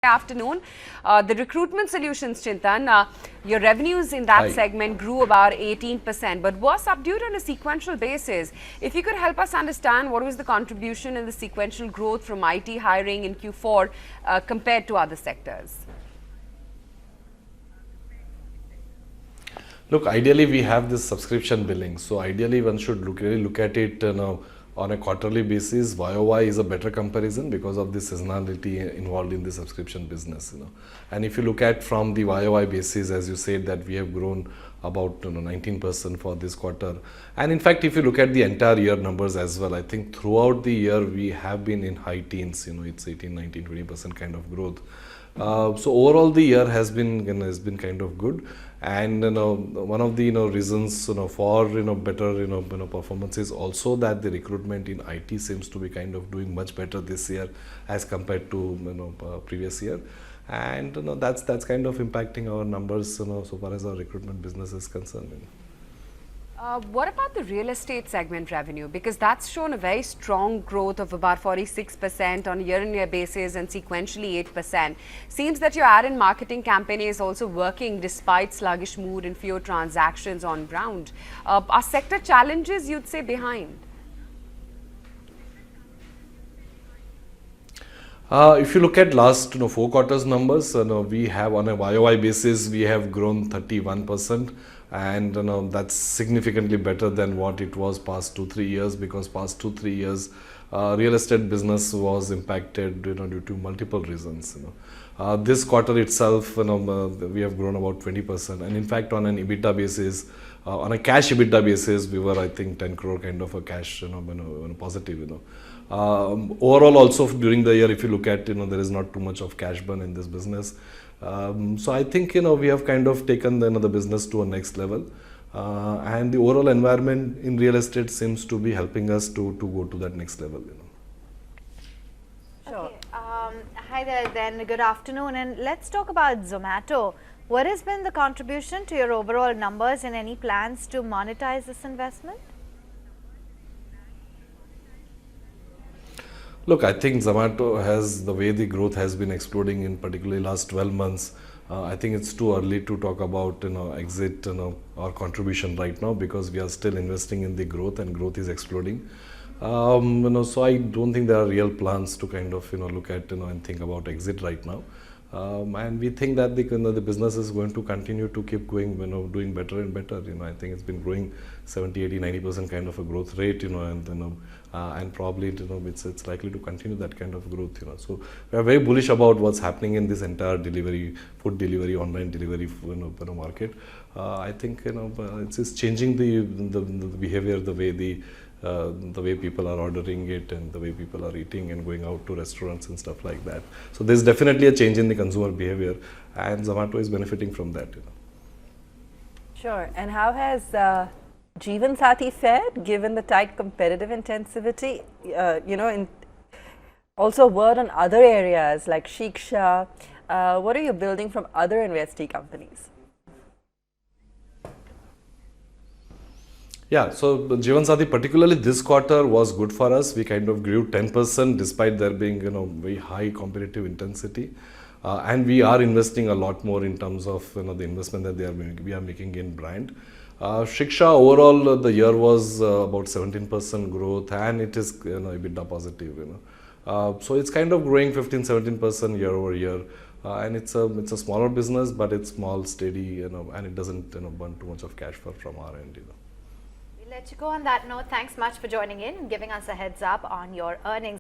Afternoon. The recruitment solutions, Chintan, your revenues in that segment grew about 18%, but was subdued on a sequential basis. If you could help us understand what was the contribution in the sequential growth from IT hiring in Q4 compared to other sectors? Look, ideally we have this subscription billing. So ideally one should really look at it on a quarterly basis. YOY is a better comparison because of the seasonality involved in the subscription business. And if you look at from the YOY basis, as you said, that we have grown about 19% for this quarter. And in fact, if you look at the entire year numbers as well, I think throughout the year we have been in high teens. It's 18, 19, 20% kind of growth. So overall the year has been kind of good, and one of the reasons for better performance is also that the recruitment in IT seems to be kind of doing much better this year as compared to previous year, and that's kind of impacting our numbers so far as our recruitment business is concerned. What about the real estate segment revenue? Because that's shown a very strong growth of about 46% on a year-on-year basis and sequentially 8%. Seems that your ad and marketing campaign is also working despite sluggish mood and fewer transactions on ground. Are sector challenges, you'd say, behind? If you look at last 4 quarters numbers, we have on a YOY basis, we have grown 31%. And that's significantly better than what it was past 2-3 years, because past 2-3 years real estate business was impacted due to multiple reasons. This quarter itself we have grown about 20%, and in fact on an EBITDA basis, on a cash EBITDA basis, we were I think 10 crore kind of a cash positive. Overall also during the year, if you look at there is not too much of cash burn in this business. So I think we have kind of taken the business to a next level, and the overall environment in real estate seems to be helping us to go to that next level. Sure. Okay, hi there then, good afternoon, and let's talk about Zomato. What has been the contribution to your overall numbers and any plans to monetize this investment? Look, I think Zomato has, the way the growth has been exploding in particularly last 12 months, I think it's too early to talk about exit or contribution right now, because we are still investing in the growth and growth is exploding. So I don't think there are real plans to kind of look at and think about exit right now. And we think that the business is going to continue to keep going, doing better and better. I think it's been growing 70, 80, 90% kind of a growth rate, and probably it's likely to continue that kind of growth. So we are very bullish about what's happening in this entire delivery, food delivery, online delivery market. I think it's changing the behavior, the way people are ordering it and the way people are eating and going out to restaurants and stuff like that. So there's definitely a change in the consumer behavior, and Zomato is benefiting from that. Sure. And how has Jeevan Sathi fared, given the tight competitive intensity? Also a word on other areas like Shiksha. What are you building from other investee companies? Yeah, so Jeevan Sathi, particularly this quarter, was good for us. We kind of grew 10% despite there being very high competitive intensity, and we are investing a lot more in terms of the investment that we are making in brand. Shiksha overall the year was about 17% growth, and it is EBITDA positive. So it's kind of growing 15-17% year over year, and it's a smaller business, but it's small, steady, and it doesn't burn too much of cash from our end. We'll let you go on that note. Thanks much for joining in and giving us a heads up on your earnings.